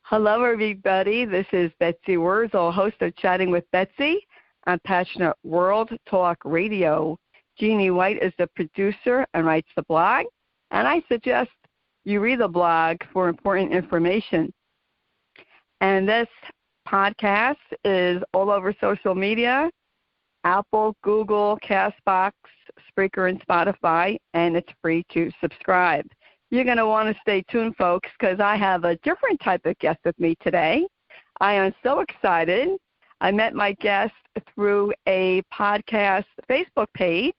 Hello, everybody. This is Betsy Wurzel, host of Chatting with Betsy on Passionate World Talk Radio. Jeanne White is the producer and writes the blog, and I suggest you read the blog for important information. And this podcast is all over social media, Apple, Google, CastBox, Spreaker, and Spotify, and it's free to subscribe. You're going to want to stay tuned, folks, because I have a different type of guest with me today. I am so excited. I met my guest through a podcast Facebook page.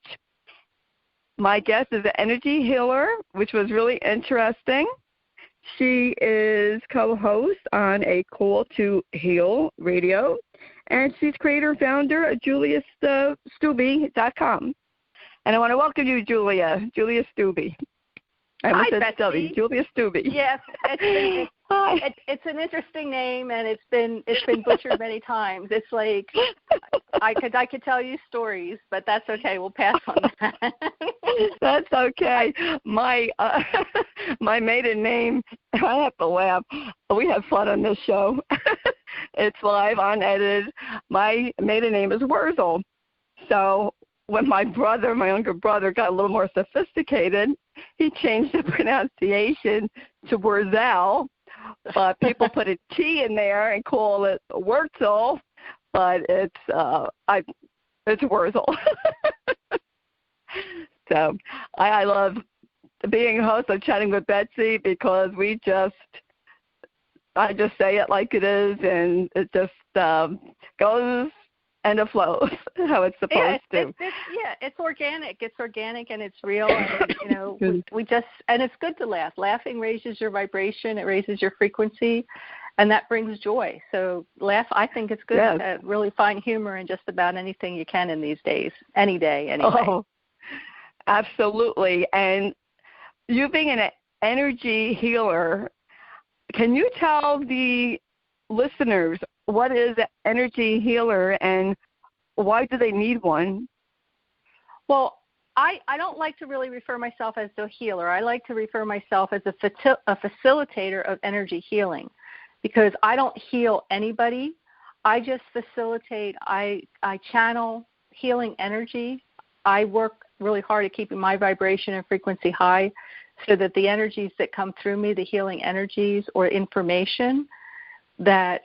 My guest is an energy healer, which was really interesting. She is co-host on A Call to Heal Radio, and she's creator and founder of juliastubbe.com. And I want to welcome you, Julia Stubbe. Hi, Betsy. Stubbe, Julia Stubbe. Yes, it's an interesting name, and it's been butchered many times. It's like I could tell you stories, but that's okay. We'll pass on that. That's okay. My maiden name, I have to laugh. We have fun on this show. It's live, unedited. My maiden name is Wurzel. So when my younger brother, got a little more sophisticated, he changed the pronunciation to Wurzel, but people put a T in there and call it Wurzel, but it's Wurzel. So I love being a host of Chatting with Betsy because I just say it like it is, and it just goes and it flows how it's supposed to. It's organic. It's organic and it's real. And, we just, and it's good to laugh. Laughing raises your vibration. It raises your frequency, and that brings joy. So I think it's good to really find humor in just about anything you can in these days, any day, anyway. Oh, absolutely. And you being an energy healer, can you tell the listeners what is an energy healer and why do they need one? Well, I don't like to really refer myself as a healer. I like to refer myself as a facilitator of energy healing, because I don't heal anybody. I just facilitate. I channel healing energy. I work really hard at keeping my vibration and frequency high so that the energies that come through me, the healing energies or information that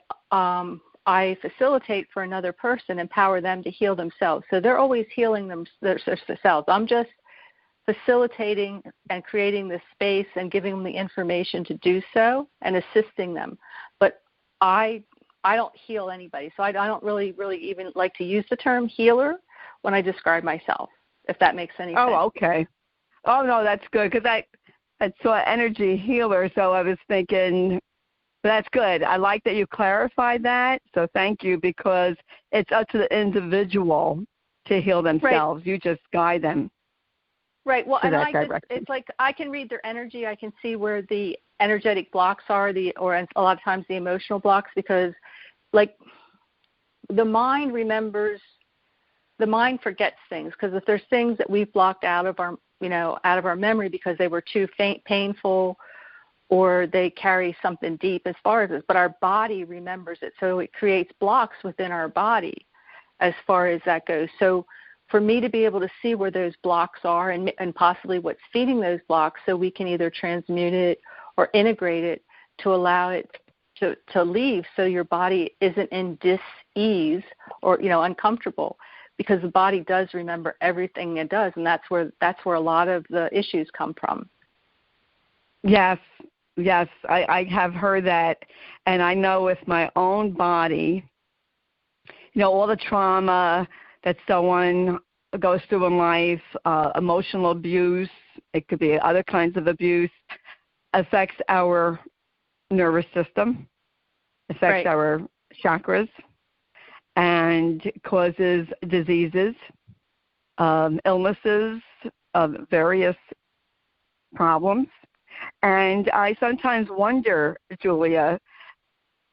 I facilitate for another person, empower them to heal themselves. So they're always healing themselves. I'm just facilitating and creating the space and giving them the information to do so and assisting them. But I don't heal anybody. So I don't really even like to use the term healer when I describe myself, if that makes any sense. Oh, okay. Oh, no, that's good, because I saw energy healer, so I was thinking, that's good. I like that you clarified that, so thank you, because it's up to the individual to heal themselves. Right. You just guide them. Right. Well, and it's like I can read their energy. I can see where the energetic blocks are, or a lot of times the emotional blocks, because, like, the mind forgets things, because if there's things that we've blocked out of our memory because they were too painful, or they carry something deep as far as this, but our body remembers it. So it creates blocks within our body as far as that goes. So for me to be able to see where those blocks are and possibly what's feeding those blocks, so we can either transmute it or integrate it to allow it to leave, so your body isn't in dis-ease or, uncomfortable, because the body does remember everything it does, and that's where a lot of the issues come from. Yes, I have heard that, and I know with my own body, all the trauma that someone goes through in life, emotional abuse, it could be other kinds of abuse, affects our nervous system, affects our chakras, and causes diseases, illnesses, various problems. And I sometimes wonder, Julia,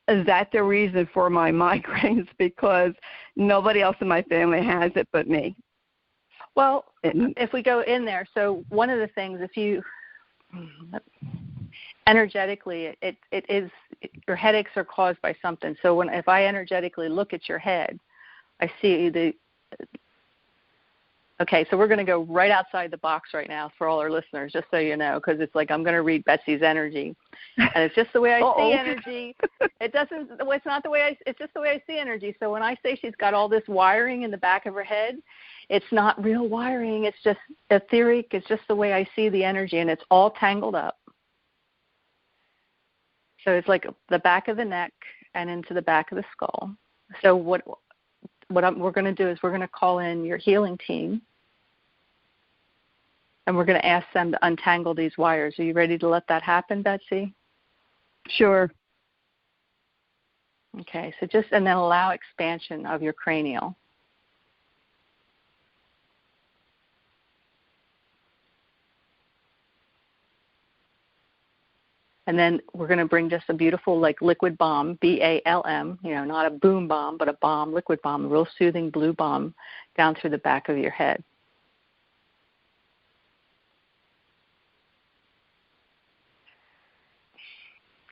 is that the reason for my migraines? Because nobody else in my family has it but me. Well, if we go in there, so one of the things, energetically, your headaches are caused by something. So if I energetically look at your head, I see okay, so we're going to go right outside the box right now for all our listeners, just so you know, because it's like I'm going to read Betsy's energy, and it's just the way I see energy. It's not the way it's just the way I see energy. So when I say she's got all this wiring in the back of her head, it's not real wiring. It's just etheric. It's just the way I see the energy, and it's all tangled up. So it's like the back of the neck and into the back of the skull. So we're going to do is we're going to call in your healing team, and we're going to ask them to untangle these wires. Are you ready to let that happen, Betsy? Sure. Okay, so and then allow expansion of your cranial. And then we're going to bring just a beautiful, like, liquid balm, BALM, not a boom balm, but a balm, liquid balm, a real soothing blue balm down through the back of your head.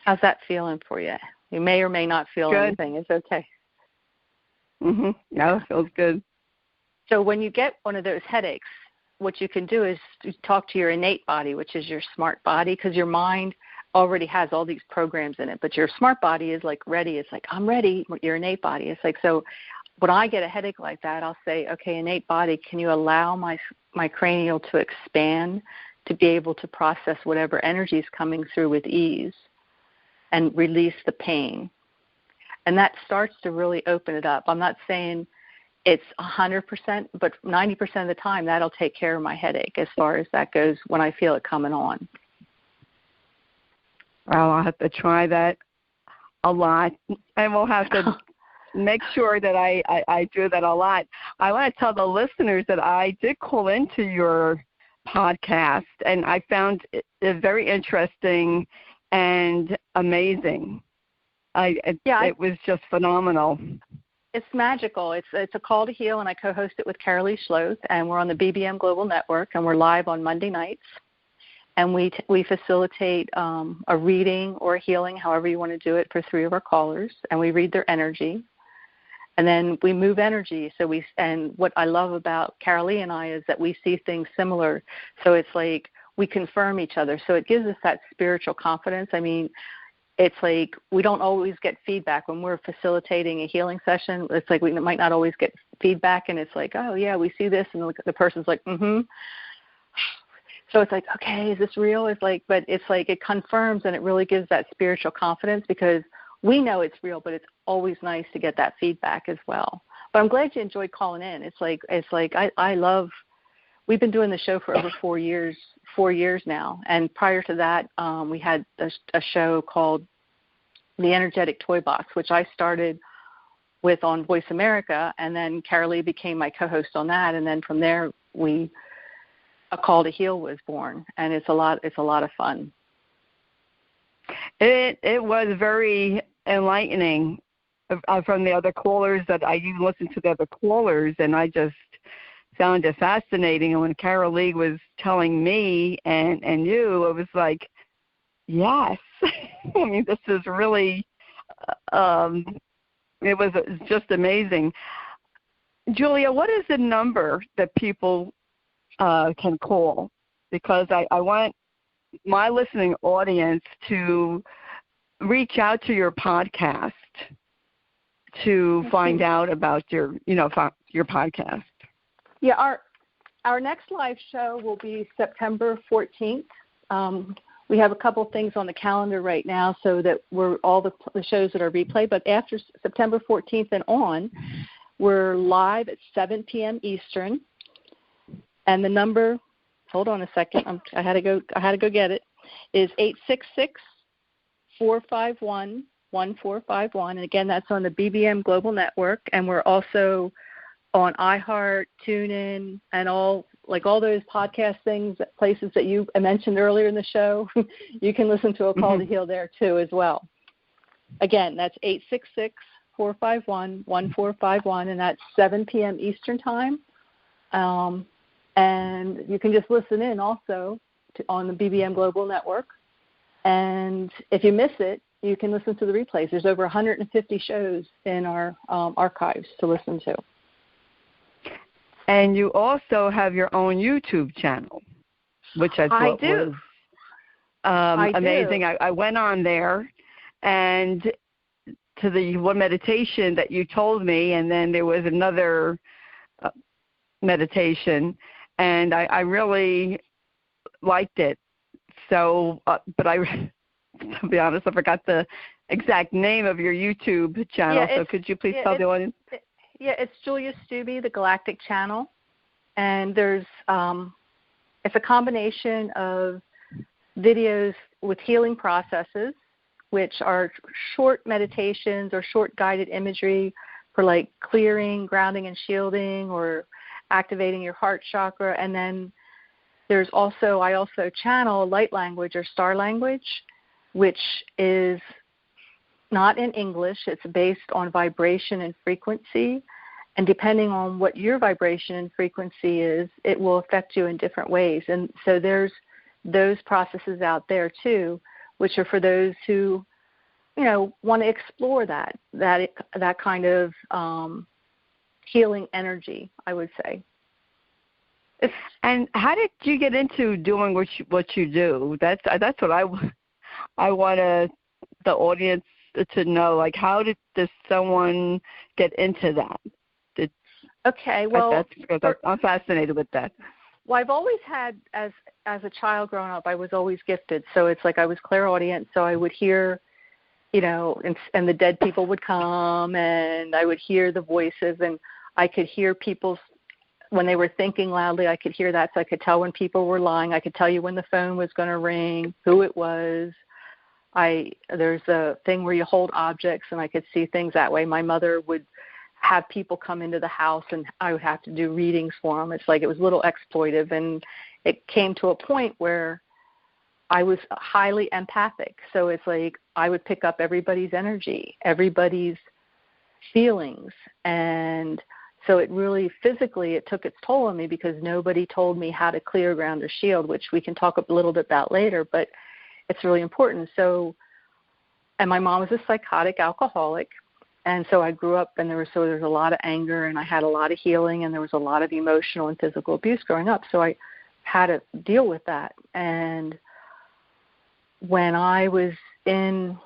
How's that feeling for you? You may or may not feel good. Anything. It's okay. No, it feels good. So when you get one of those headaches, what you can do is talk to your innate body, which is your smart body, because your mind already has all these programs in it, but your smart body is like ready. It's like, I'm ready. Your innate body. It's like, so when I get a headache like that, I'll say, okay, innate body, can you allow my cranial to expand to be able to process whatever energy is coming through with ease and release the pain? And that starts to really open it up. I'm not saying it's 100%, but 90% of the time that'll take care of my headache as far as that goes when I feel it coming on. Well, I'll have to try that a lot, and we'll have to make sure that I do that a lot. I want to tell the listeners that I did call into your podcast, and I found it very interesting and amazing. It was just phenomenal. It's magical. It's a call to heal, and I co-host it with Carolee Schloth, and we're on the BBM Global Network, and we're live on Monday nights. And we facilitate a reading or a healing, however you want to do it, for 3 of our callers, and we read their energy. And then we move energy. And what I love about Carolee and I is that we see things similar. So it's like we confirm each other. So it gives us that spiritual confidence. I mean, it's like we don't always get feedback when we're facilitating a healing session. It's like we might not always get feedback, and it's like, oh, yeah, we see this. And the person's like, mm-hmm. So it's like, okay, is this real? But it's like it confirms, and it really gives that spiritual confidence because we know it's real, but it's always nice to get that feedback as well. But I'm glad you enjoyed calling in. It's like I love. We've been doing the show for over 4 years now, and prior to that, we had a show called The Energetic Toy Box, which I started with on Voice America, and then Carolee became my co-host on that, and then from there A Call to Heal was born, and it's a lot of fun. It was very enlightening from the other callers that I even listened to the other callers, and I just found it fascinating. And when Carolee was telling me and you, it was like, yes. I mean, this is really, it was just amazing. Julia, what is the number that people can call? Because I want my listening audience to reach out to your podcast to find out about your podcast. Yeah, our next live show will be September 14th. We have a couple things on the calendar right now, so that we're all the shows that are replayed. But after September 14th and on, we're live at 7 p.m. Eastern. And the number, hold on a second, I had to go get it, is 866-451-1451. And again, that's on the BBM Global Network. And we're also on iHeart, TuneIn, and all those podcast things, places that you mentioned earlier in the show. You can listen to A Call to Heal there too as well. Again, that's 866-451-1451, and that's 7 p.m. Eastern Time. And you can just listen in also on the BBM Global Network. And if you miss it, you can listen to the replays. There's over 150 shows in our archives to listen to. And you also have your own YouTube channel, which I thought was amazing. I went on there and to the one meditation that you told me, and then there was another meditation, and I really liked it. So, but to be honest, I forgot the exact name of your YouTube channel. So could you please tell the audience? It's Julia Stubbe, the Galactic Channel, and there's it's a combination of videos with healing processes, which are short meditations or short guided imagery for like clearing, grounding, and shielding, or activating your heart chakra. And then there's also, I also channel light language or star language, which is not in English. It's based on vibration and frequency. And depending on what your vibration and frequency is, it will affect you in different ways. And so there's those processes out there too, which are for those who, want to explore that kind of healing energy, I would say. And how did you get into doing what you do? That's what I want the audience to know. Like, how did someone get into that? Okay, well, I'm fascinated with that. Well, I've always had, as a child growing up, I was always gifted. So it's like I was clairaudient, so I would hear, and the dead people would come, and I would hear the voices, and I could hear people's, when they were thinking loudly, I could hear that, so I could tell when people were lying. I could tell you when the phone was going to ring, who it was. There's a thing where you hold objects, and I could see things that way. My mother would have people come into the house, and I would have to do readings for them. It's like it was a little exploitive, and it came to a point where I was highly empathic. So it's like I would pick up everybody's energy, everybody's feelings, and so it really physically it took its toll on me because nobody told me how to clear, ground, or shield, which we can talk a little bit about later, but it's really important. So, and my mom was a psychotic alcoholic. And so I grew up, and there was a lot of anger, and I had a lot of healing, and there was a lot of emotional and physical abuse growing up. So I had to deal with that. And when I was in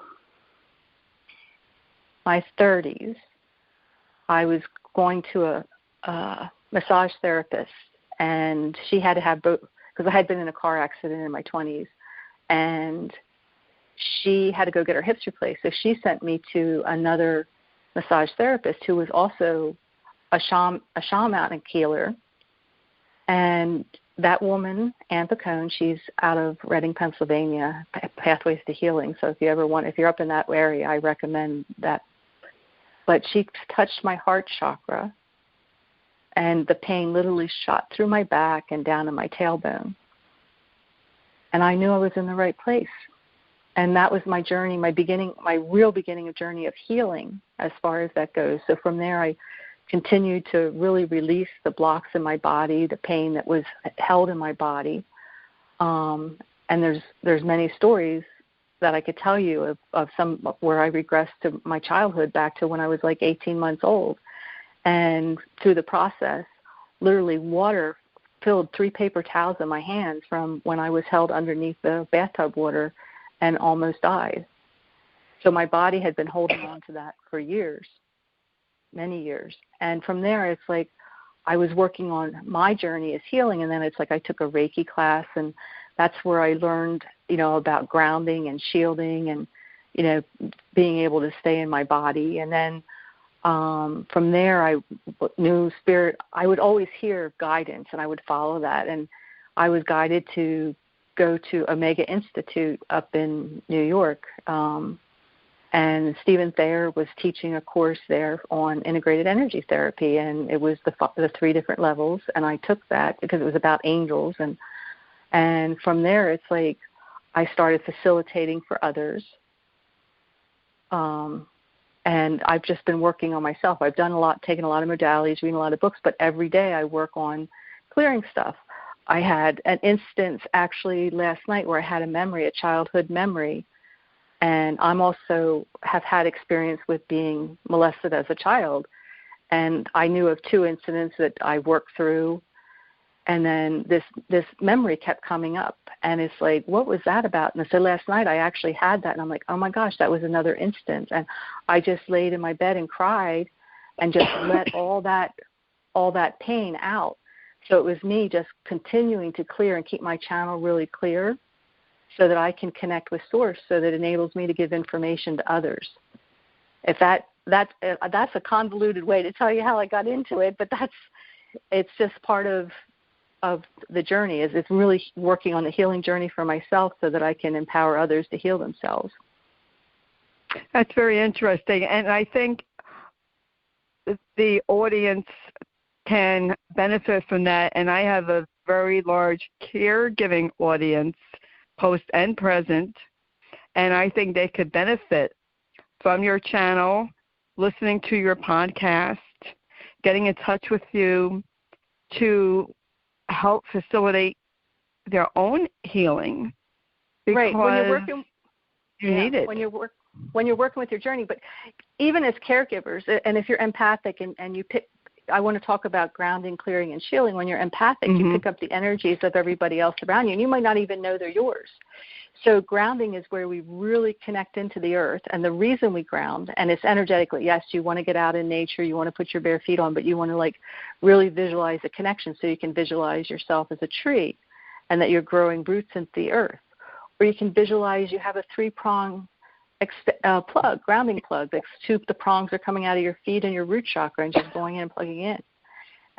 my 30s, I was going to a massage therapist, and she had to have both, because I had been in a car accident in my 20s, and she had to go get her hips replaced. So she sent me to another massage therapist who was also a shaman and healer. And that woman, Ann Pacone, she's out of Reading, Pennsylvania, Pathways to Healing. So if you're up in that area, I recommend that. But she touched my heart chakra, and the pain literally shot through my back and down to my tailbone. And I knew I was in the right place. And that was my journey, my real beginning of journey of healing as far as that goes. So from there, I continued to really release the blocks in my body, the pain that was held in my body. And there's many stories that I could tell you of some where I regressed to my childhood back to when I was like 18 months old. And through the process, literally water filled 3 paper towels in my hands from when I was held underneath the bathtub water and almost died. So my body had been holding on to that for years, many years. And from there, it's like I was working on my journey as healing, and then it's like I took a Reiki class, and that's where I learned, about grounding and shielding and, being able to stay in my body. And then from there, I knew spirit. I would always hear guidance, and I would follow that. And I was guided to go to Omega Institute up in New York, and Stephen Thayer was teaching a course there on integrated energy therapy, and it was the 3 different levels, and I took that because it was about angels, and from there it's like I started facilitating for others, and I've just been working on myself. I've done a lot, taken a lot of modalities, reading a lot of books, but every day I work on clearing stuff. I had an instance actually last night where I had a childhood memory, and I'm also have had experience with being molested as a child. And I knew of 2 incidents that I worked through, and then this memory kept coming up. And it's like, what was that about? And I said, last night I actually had that. And I'm like, oh, my gosh, that was another instance. And I just laid in my bed and cried and just let all that pain out. So it was me just continuing to clear and keep my channel really clear so that I can connect with Source, so that it enables me to give information to others. If that's a convoluted way to tell you how I got into it, but it's just part of the journey. Is it's really working on the healing journey for myself so that I can empower others to heal themselves. That's very interesting, and I think the audience can benefit from that. And I have a very large caregiving audience, post and present, and I think they could benefit from your channel, listening to your podcast, getting in touch with you to help facilitate their own healing. Because right. When you're working, you need it. When you're working with your journey, but even as caregivers, and if you're empathic and you pick, I want to talk about grounding, clearing, and shielding. When you're empathic, you pick up the energies of everybody else around you, and you might not even know they're yours. So grounding is where we really connect into the earth, and the reason we ground, and it's energetically, yes, you want to get out in nature, you want to put your bare feet on, but you want to really visualize a connection, so you can visualize yourself as a tree and that you're growing roots into the earth. Or you can visualize you have a 3-prong grounding plug. The prongs are coming out of your feet and your root chakra and just going in and plugging in.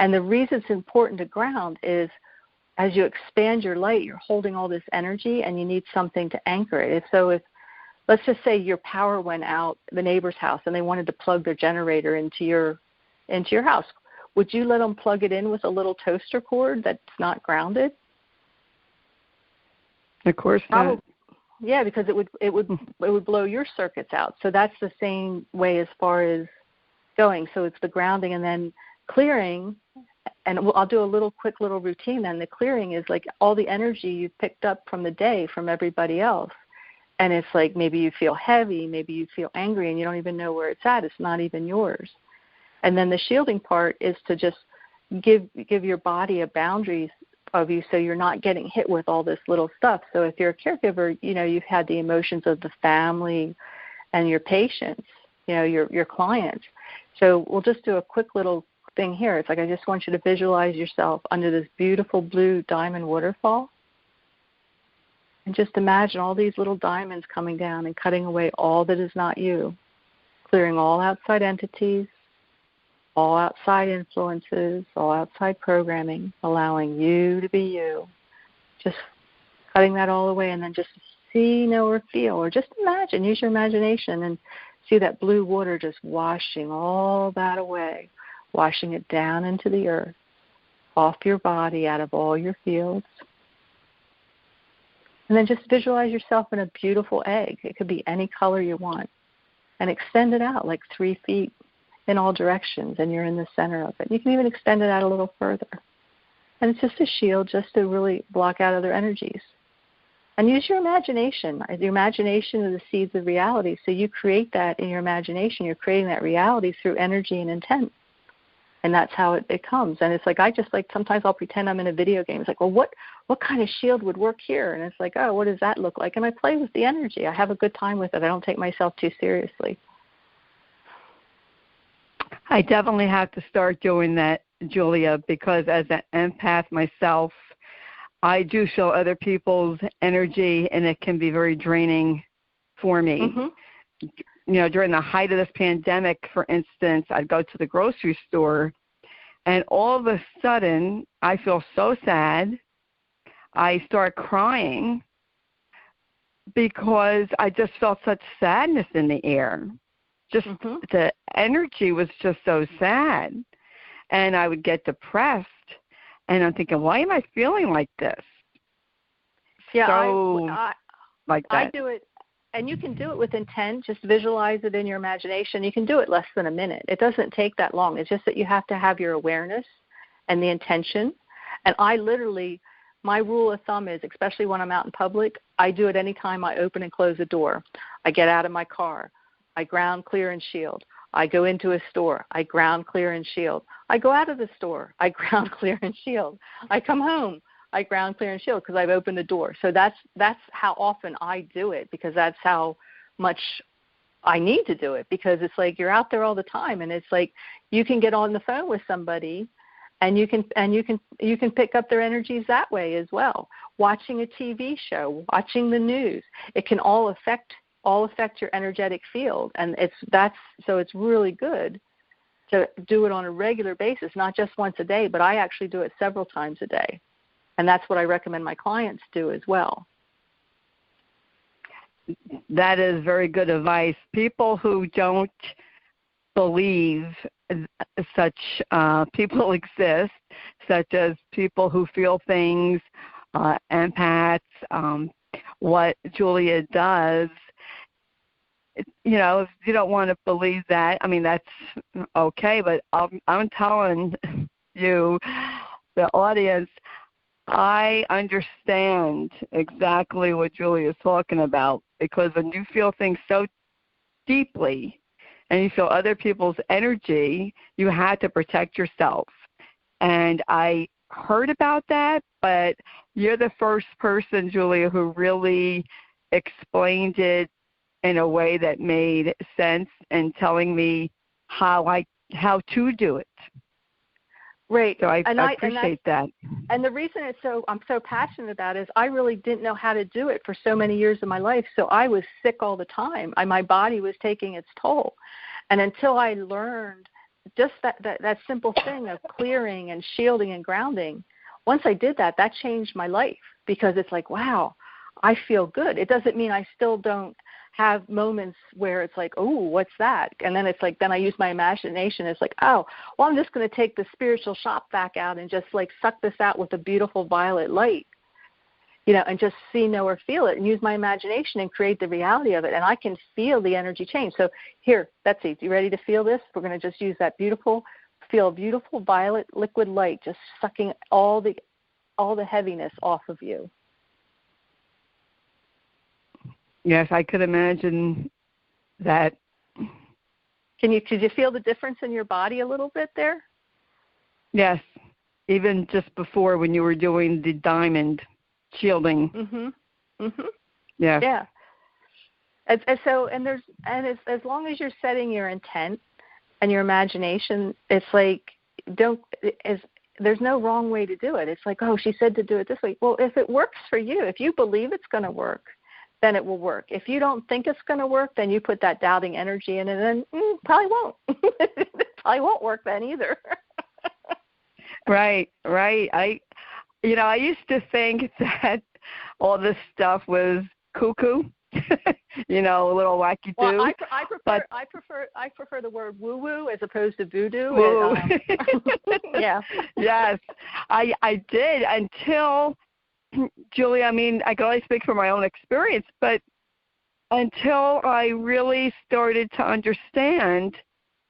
And the reason it's important to ground is as you expand your light, you're holding all this energy and you need something to anchor it. If let's just say your power went out the neighbor's house and they wanted to plug their generator into your house, would you let them plug it in with a little toaster cord that's not grounded? Of course not. Yeah, because it would blow your circuits out. So that's the same way as far as going. So it's the grounding and then clearing. And I'll do a quick little routine then. The clearing is like all the energy you've picked up from the day from everybody else. And it's like maybe you feel heavy, maybe you feel angry, and you don't even know where it's at. It's not even yours. And then the shielding part is to just give your body a boundary of you so you're not getting hit with all this little stuff. So if you're a caregiver, you've had the emotions of the family and your patients, your clients. So we'll just do a quick little thing here. It's like I just want you to visualize yourself under this beautiful blue diamond waterfall. And just imagine all these little diamonds coming down and cutting away all that is not you, clearing all outside entities, all outside influences, all outside programming, allowing you to be you. Just cutting that all away, and then just see, know, or feel, or just imagine, use your imagination and see that blue water just washing all that away, washing it down into the earth, off your body, out of all your fields. And then just visualize yourself in a beautiful egg. It could be any color you want. And extend it out like 3 feet in all directions, and you're in the center of it. You can even extend it out a little further. And it's just a shield just to really block out other energies. And use your imagination. The imagination are the seeds of reality. So you create that in your imagination. You're creating that reality through energy and intent. And that's how it comes. And it's like sometimes I'll pretend I'm in a video game. It's like, well, what kind of shield would work here? And it's like, oh, what does that look like? And I play with the energy. I have a good time with it. I don't take myself too seriously. I definitely have to start doing that, Julia, because as an empath myself, I do feel other people's energy, and it can be very draining for me. Mm-hmm. During the height of this pandemic, for instance, I'd go to the grocery store, and all of a sudden, I feel so sad. I start crying because I just felt such sadness in the air. Just the energy was just so sad. And I would get depressed, and I'm thinking, why am I feeling like this? Yeah, like that. I do it, and you can do it with intent. Just visualize it in your imagination. You can do it less than a minute. It doesn't take that long. It's just that you have to have your awareness and the intention. And I literally my rule of thumb is, especially when I'm out in public, I do it anytime I open and close a door. I get out of my car. I ground, clear, and shield. I go into a store. I ground, clear, and shield. I go out of the store. I ground, clear, and shield. I come home. I ground, clear, and shield because I've opened the door. So that's how often I do it, because that's how much I need to do it, because it's like you're out there all the time, and it's like you can get on the phone with somebody and you can pick up their energies that way as well. Watching a TV show, watching the news, it can all affect your energetic field, and it's really good to do it on a regular basis, not just once a day, but I actually do it several times a day. And that's what I recommend my clients do as well. That is very good advice. People who don't believe such people exist, such as people who feel things, empaths, what Julia does, you know, if you don't want to believe that, I mean, that's okay, but I'm telling you, the audience, I understand exactly what Julia is talking about, because when you feel things so deeply and you feel other people's energy, you have to protect yourself. And I heard about that, but you're the first person, Julia, who really explained it in a way that made sense and telling me how to do it. Right. So I appreciate that. And the reason I'm so passionate about it is I really didn't know how to do it for so many years of my life. So I was sick all the time. My body was taking its toll. And until I learned just that simple thing of clearing and shielding and grounding, once I did that, that changed my life, because it's like, wow, I feel good. It doesn't mean I still don't have moments where it's like, oh, what's that? And then it's like, then I use my imagination. It's like, oh, well, I'm just going to take the spiritual shop vac out and just like suck this out with a beautiful violet light, you know, and just see, know, or feel it, and use my imagination and create the reality of it. And I can feel the energy change. So here, Betsy, you ready to feel this? We're going to just use that beautiful violet liquid light, just sucking all the heaviness off of you. Yes, I could imagine that. Could you feel the difference in your body a little bit there? Yes, even just before when you were doing the diamond shielding. Mhm. Mhm. Yeah. Yeah. As long as you're setting your intent and your imagination, it's like there's no wrong way to do it. It's like, oh, she said to do it this way. Well, if it works for you, if you believe it's going to work, then it will work. If you don't think it's going to work, then you put that doubting energy in, and then probably won't. It probably won't work then either. Right. I used to think that all this stuff was cuckoo, a little wacky-doo. Well, I prefer the word woo-woo as opposed to voodoo. Woo. Yeah. Yes, I did until, Julia, I mean, I can only speak from my own experience, but until I really started to understand,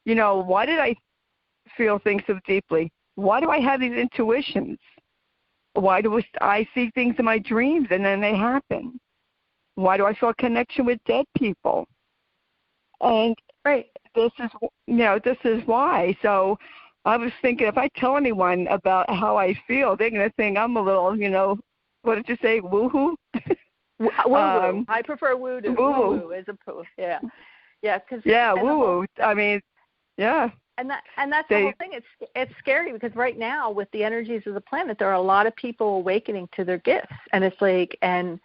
why did I feel things so deeply? Why do I have these intuitions? Why do I see things in my dreams and then they happen? Why do I feel a connection with dead people? And right. This is why. So I was thinking, if I tell anyone about how I feel, they're going to think I'm a little, what did you say, woo-hoo? Woo-woo. I prefer woo-woo as opposed, yeah. Yeah, woo-woo. I mean, yeah. And that's the whole thing. It's scary because right now with the energies of the planet, there are a lot of people awakening to their gifts, and it's like, and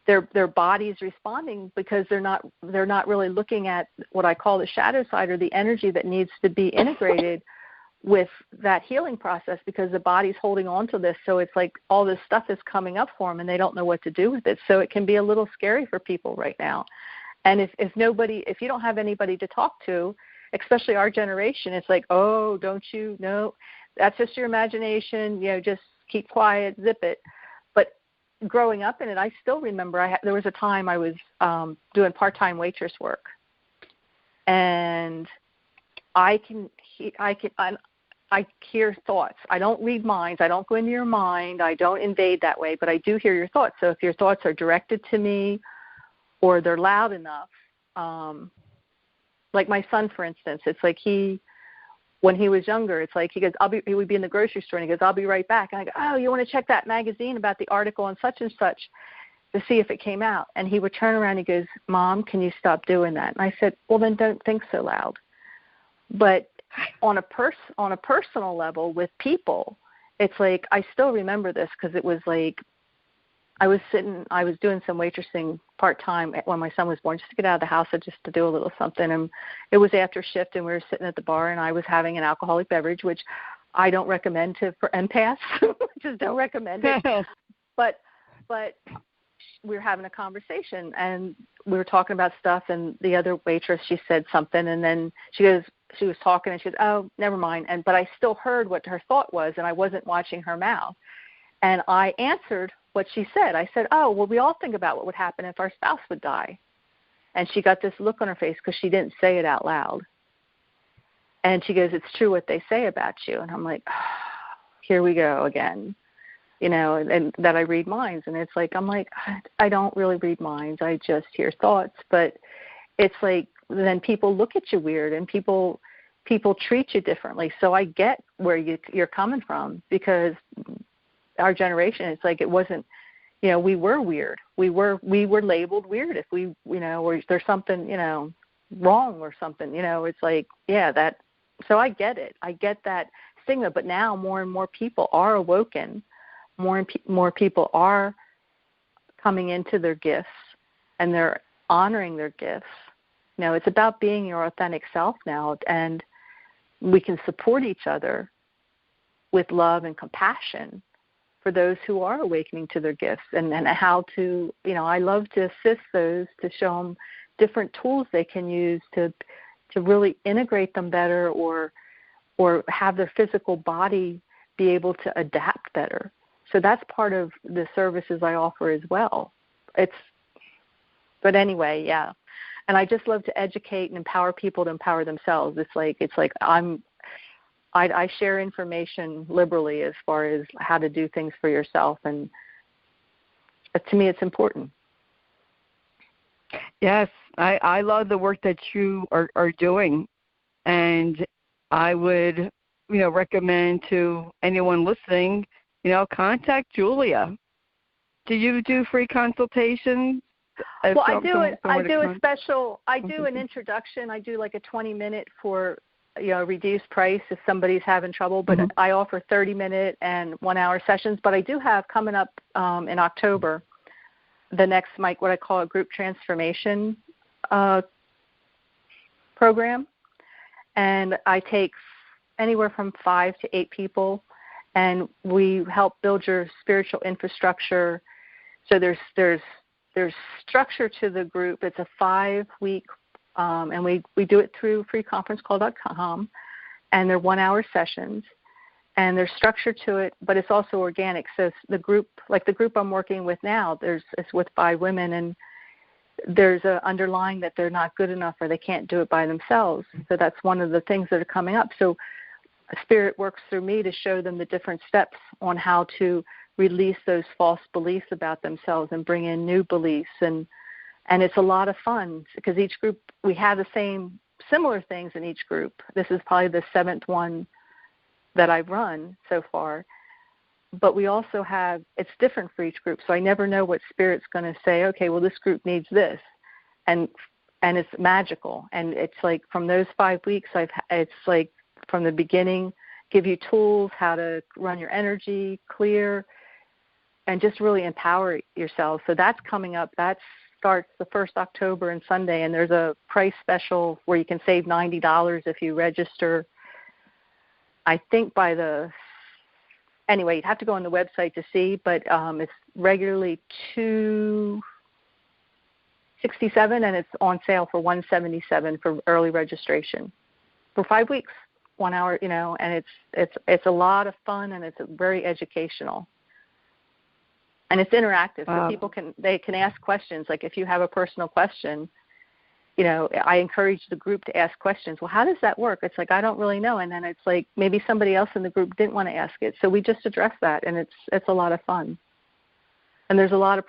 their bodies responding because they're not really looking at what I call the shadow side, or the energy that needs to be integrated with that healing process, because the body's holding on to this. So it's like all this stuff is coming up for them and they don't know what to do with it. So it can be a little scary for people right now. And if you don't have anybody to talk to, especially our generation, it's like, oh, don't you know, that's just your imagination, just keep quiet, zip it. But growing up in it, I still remember there was a time I was doing part-time waitress work, and hear thoughts. I don't read minds. I don't go into your mind. I don't invade that way, but I do hear your thoughts. So if your thoughts are directed to me or they're loud enough, like my son, for instance, it's like when he was younger, it's like he would be in the grocery store and he goes, I'll be right back. And I go, oh, you want to check that magazine about the article on such and such to see if it came out? And he would turn around and he goes, Mom, can you stop doing that? And I said, well, then don't think so loud. But on a personal level with people, it's like I still remember this because it was like I was doing some waitressing part-time when my son was born, just to get out of the house and just to do a little something. And it was after shift, and we were sitting at the bar, and I was having an alcoholic beverage, which I don't recommend for empaths. Just don't recommend it. But we were having a conversation, and we were talking about stuff, and the other waitress, she said something, and then she was talking, and she goes, oh, never mind. But I still heard what her thought was, and I wasn't watching her mouth. And I answered what she said. I said, oh, well, we all think about what would happen if our spouse would die. And she got this look on her face because she didn't say it out loud. And she goes, it's true what they say about you. And I'm like, oh, here we go again, and that I read minds. And it's like, I'm like, I don't really read minds. I just hear thoughts. But it's like then people look at you weird, and people treat you differently. So I get where you're coming from, because our generation, it's like it wasn't, we were weird. We were labeled weird if or there's something, wrong or something, it's like, yeah, that. So I get it. I get that stigma. But now more and more people are awoken. More and more people are coming into their gifts, and they're honoring their gifts. It's about being your authentic self now, and we can support each other with love and compassion for those who are awakening to their gifts, and how to, I love to assist those, to show them different tools they can use to really integrate them better, or have their physical body be able to adapt better. So that's part of the services I offer as well. But anyway, yeah. And I just love to educate and empower people to empower themselves. It's like I share information liberally as far as how to do things for yourself, and to me, it's important. Yes, I love the work that you are doing, and I would, recommend to anyone listening, contact Julia. Do you do free consultations? Well, I do an introduction. I do like a 20-minute for, reduced price if somebody's having trouble, but I offer 30-minute and 1-hour sessions. But I do have coming up in October, the next, what I call a group transformation program. And I take anywhere from 5 to 8 people, and we help build your spiritual infrastructure. So there's structure to the group. It's a 5-week, and we do it through freeconferencecall.com, and they're 1-hour sessions, and there's structure to it, but it's also organic. So the group, like the group I'm working with now, it's with 5 women, and there's a underlying that they're not good enough or they can't do it by themselves. So that's one of the things that are coming up. So Spirit works through me to show them the different steps on how to release those false beliefs about themselves and bring in new beliefs. And it's a lot of fun because each group, we have the similar things in each group. This is probably the 7th one that I've run so far. But we also have, it's different for each group. So I never know what Spirit's going to say, okay, well, this group needs this. And it's magical. And it's like from those 5 weeks, it's like from the beginning, give you tools, how to run your energy, clear, and just really empower yourself. So that's coming up. That starts the 1st October and Sunday, and there's a price special where you can save $90 if you register. I think anyway, you'd have to go on the website to see, but it's regularly $267, and it's on sale for $177 for early registration for 5 weeks, 1 hour, and it's a lot of fun, and it's very educational. And it's interactive, so people can ask questions. Like if you have a personal question, I encourage the group to ask questions. Well, how does that work? It's like, I don't really know. And then it's like maybe somebody else in the group didn't want to ask it. So we just address that, and it's a lot of fun. And there's a lot of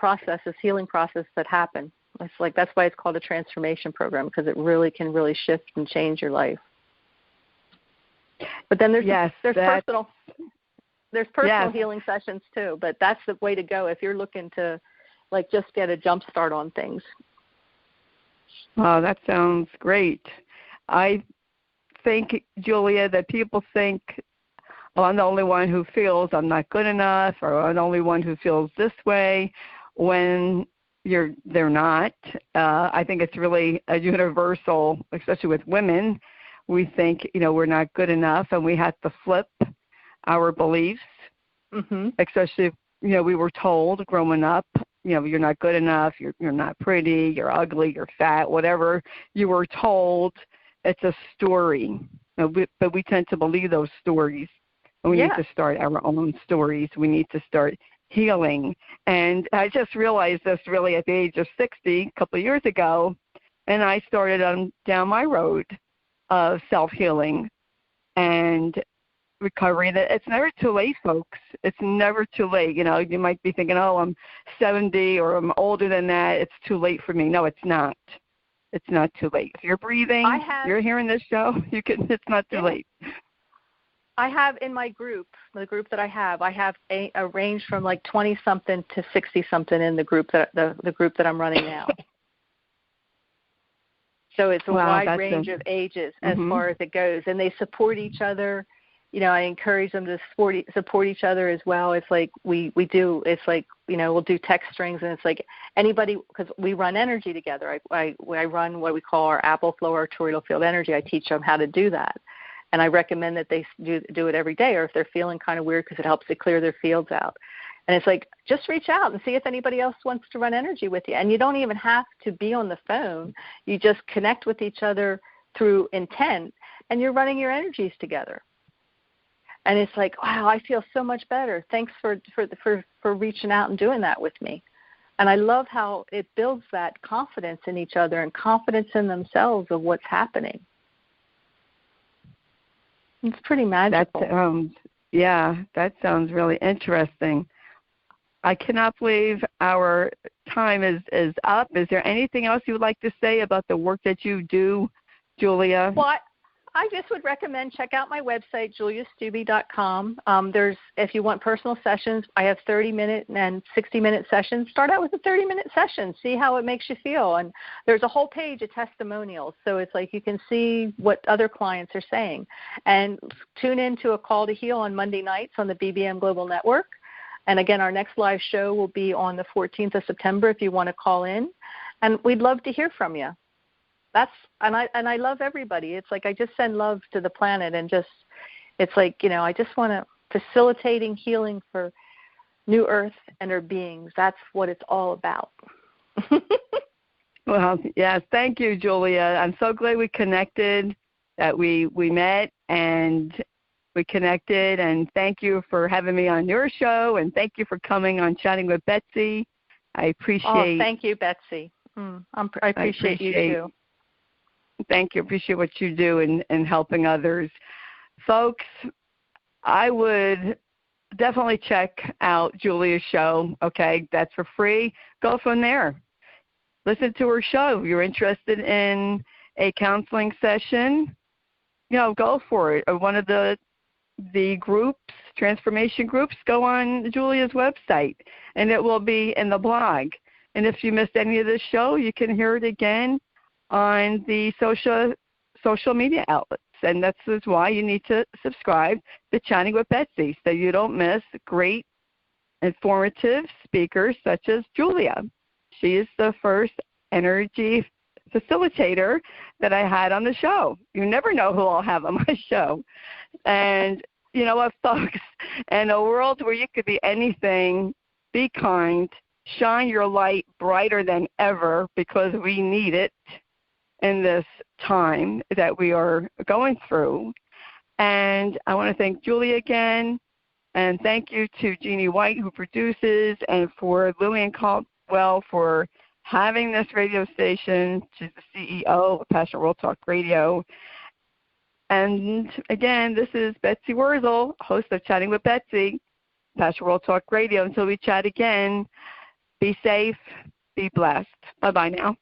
healing processes that happen. It's like, that's why it's called a transformation program, because it really can shift and change your life. But then there's personal healing sessions too, but that's the way to go if you're looking to just get a jump start on things. Oh, that sounds great. I think, Julia, that people think, I'm the only one who feels I'm not good enough, or I'm the only one who feels this way, when they're not. I think it's really a universal, especially with women. We think, we're not good enough, and we have to flip our beliefs, especially if, we were told growing up, you're not good enough, you're not pretty, you're ugly, you're fat, whatever you were told. It's a story, but we tend to believe those stories. And we need to start our own stories. We need to start healing. And I just realized this really at the age of 60, a couple of years ago, and I started down my road of self-healing and recovery. And it's never too late, folks. It's never too late. You might be thinking, I'm 70 or I'm older than that. It's too late for me. No, it's not. It's not too late. If you're breathing, you're hearing this show, it's not too late. I have in my group, the group that I have a range from 20-something to 60-something in the group the group that I'm running now. So it's a wide range of ages as far as it goes, and they support each other. I encourage them to support each other as well. It's like we do. It's like we'll do text strings, and it's like anybody, because we run energy together. I run what we call our Apple Flow, our toroidal field energy. I teach them how to do that, and I recommend that they do it every day, or if they're feeling kind of weird, because it helps to clear their fields out. And it's like, just reach out and see if anybody else wants to run energy with you. And you don't even have to be on the phone. You just connect with each other through intent, and you're running your energies together. And it's like, wow, I feel so much better. Thanks for reaching out and doing that with me. And I love how it builds that confidence in each other and confidence in themselves of what's happening. It's pretty magical. That sounds really interesting. I cannot believe our time is up. Is there anything else you would like to say about the work that you do, Julia? Well, I just would recommend check out my website, juliastubbe.com. If you want personal sessions, I have 30-minute and 60-minute sessions. Start out with a 30-minute session. See how it makes you feel. And there's a whole page of testimonials. So it's like you can see what other clients are saying. And tune in to A Call to Heal on Monday nights on the BBM Global Network. And again, our next live show will be on the 14th of September if you want to call in. And we'd love to hear from you. I love everybody. It's like I just send love to the planet, and it's like, I just want to facilitating healing for New Earth and her beings. That's what it's all about. Well, yes, thank you, Julia. I'm so glad we connected, that we met and we connected, and thank you for having me on your show, and thank you for coming on Chatting with Betsy. I appreciate. Oh, thank you, Betsy. I appreciate you too. Thank you. Appreciate what you do in helping others. Folks, I would definitely check out Julia's show. Okay, that's for free. Go from there. Listen to her show. If you're interested in a counseling session, go for it. Or one of the groups, transformation groups, go on Julia's website, and it will be in the blog. And if you missed any of this show, you can hear it again on the social media outlets. And that's why you need to subscribe to Chatting with Betsy, so you don't miss great, informative speakers such as Julia. She is the first energy facilitator that I had on the show. You never know who I'll have on my show. And you know what, folks? In a world where you could be anything, be kind, shine your light brighter than ever, because we need it in this time that we are going through. And I want to thank Julia again, and thank you to Jeanne White, who produces, and for Lillian Caldwell for having this radio station. She's the CEO of Passionate World Talk Radio. And again, this is Betsy Wurzel, host of Chatting with Betsy, Passionate World Talk Radio. Until we chat again, be safe, be blessed. Bye-bye now.